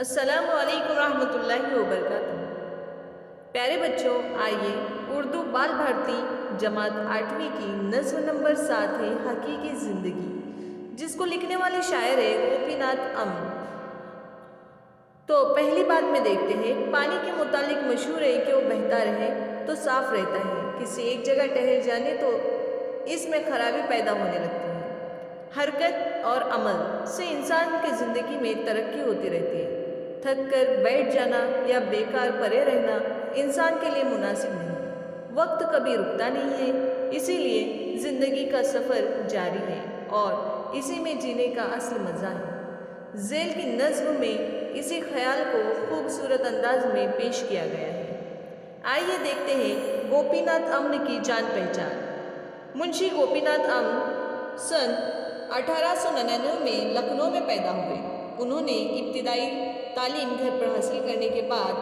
अस्सलामु अलैकुम रहमतुल्लाहि व बरकातुहू। प्यारे बच्चों, आइए उर्दू बाल भारती जमात 8वीं की नज़्म नंबर 7 है हकीकी ज़िंदगी, जिसको लिखने वाले शायर है गोपीनाथ अम्न। तो पहली बात में देखते हैं, पानी के मुतालिक मशहूर है कि वो बहता रहे तो साफ रहता है, किसी एक जगह ठहर जाने तो इसमें खराबी पैदा होने लगती है। हरकत और अमल से इंसान की ज़िंदगी में तरक्की होती रहती है। थक कर बैठ जाना या बेकार पड़े रहना इंसान के लिए मुनासिब नहीं। वक्त कभी रुकता नहीं है, इसीलिए ज़िंदगी का सफ़र जारी है और इसी में जीने का असली मज़ा है। ज़ेल की नज़्म में इसी ख्याल को खूबसूरत अंदाज में पेश किया गया है। आइए देखते हैं गोपीनाथ अम्न की जान पहचान। मुंशी गोपीनाथ अम्न सन 1899 में लखनऊ में पैदा हुए। उन्होंने इब्तिदाई तालीम घर पर हासिल करने के बाद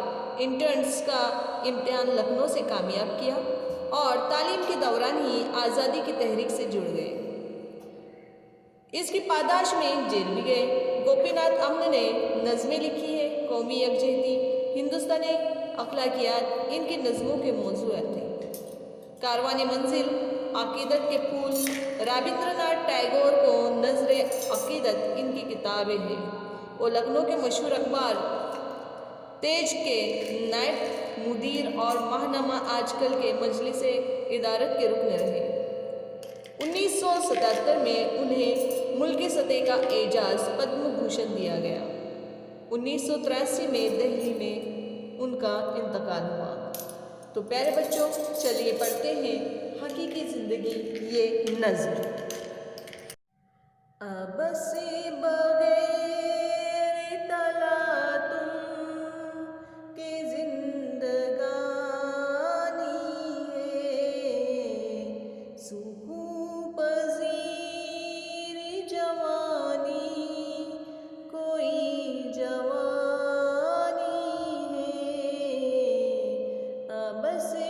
इंटर्न्स का इम्तिहान लखनऊ से कामयाब किया और तालीम के दौरान ही आज़ादी की तहरीक से जुड़ गए। इसकी पादाश में जेल भी गए। गोपीनाथ अम्न ने नज़में लिखी है। कौमी यकजहती, हिंदुस्तानी अखलाकियात इनकी नज़मों के मौज़ूआत थे। कारवाने मंजिल, अकीदत के फूल, रवींद्रनाथ टैगोर को नज़्र अकीदत इनकी किताबें हैं। वो लखनऊ के मशहूर अखबार तेज के नायब मुदीर और माहनामा आजकल के मजलिस इदारत के रुकन रहे। 1977 में उन्हें मुल्की सतह का एजाज़ पद्म भूषण दिया गया। 1983 में दिल्ली में उनका इंतकाल हुआ। तो प्यारे बच्चों, चलिए पढ़ते हैं हकीकी ज़िंदगी ये नज़्म। अब से बगैर तला तुम के जिंदगानी है, सुकून पजीर जवानी कोई जवानी है। अब से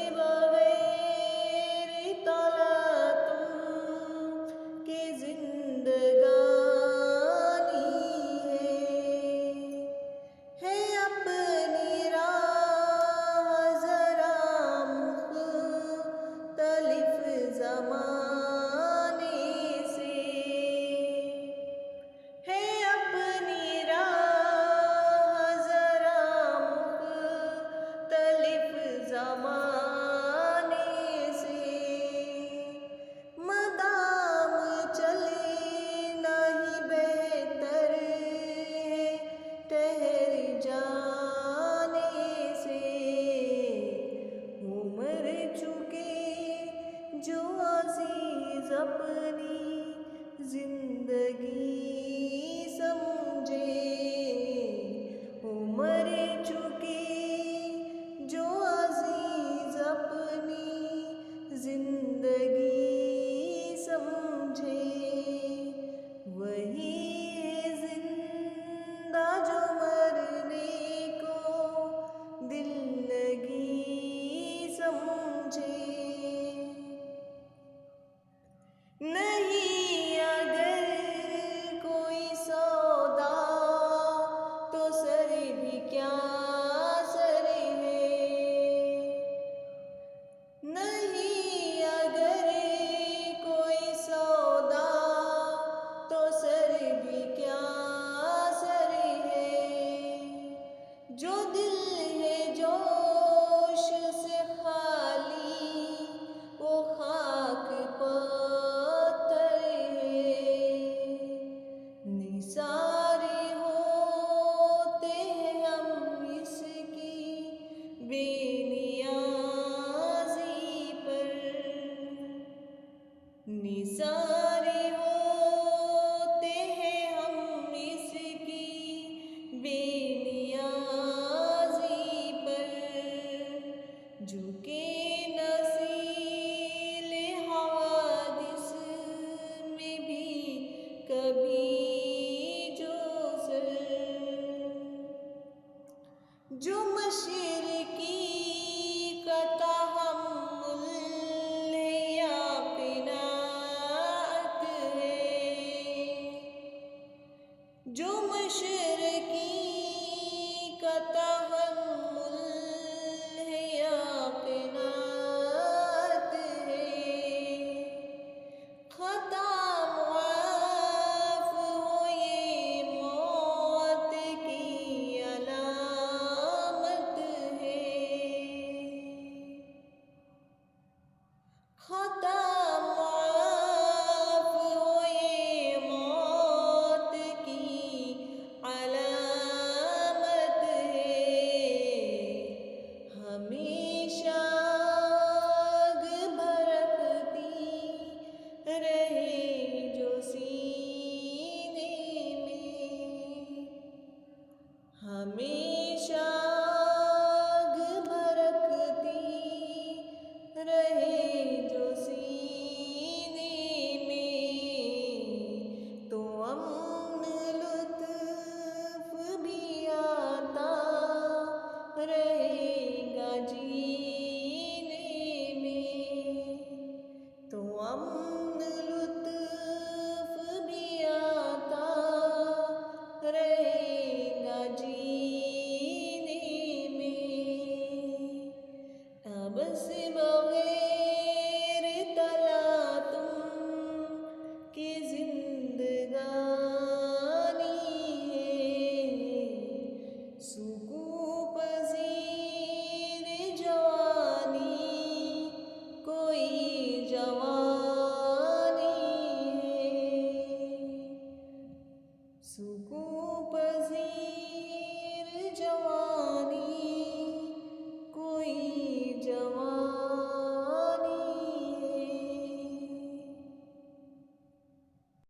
अपनी जिंदगी समझे, उम्र चुकी जो अजीज अपनी जिंदगी समझे, वही है जिंदा जो मरने को दिल लगी समझे। नहीं अगर कोई सौदा तो सर भी क्या सर है। नहीं अगर कोई सौदा तो सर भी क्या सर है। जो दिल है जोश से खाली वो खाक पर निसारे होते हैं हम इसकी बेनियाज़ी पर, निसारे होते हैं हम इसकी बेनियाज़ी पर, झुके नसीले हवादिस में भी कभी जो मशरिकी का तहम्मुल है या क़नाअत है, जो मशरिकी तहम्मुल है या क़नाअत है, खता मुआफ़ हो ये मौत की अलामत है, खता मुआफ़ हो ये मौत की अलामत है, हमेशा आग भड़कती रहे जो सीने में, हमें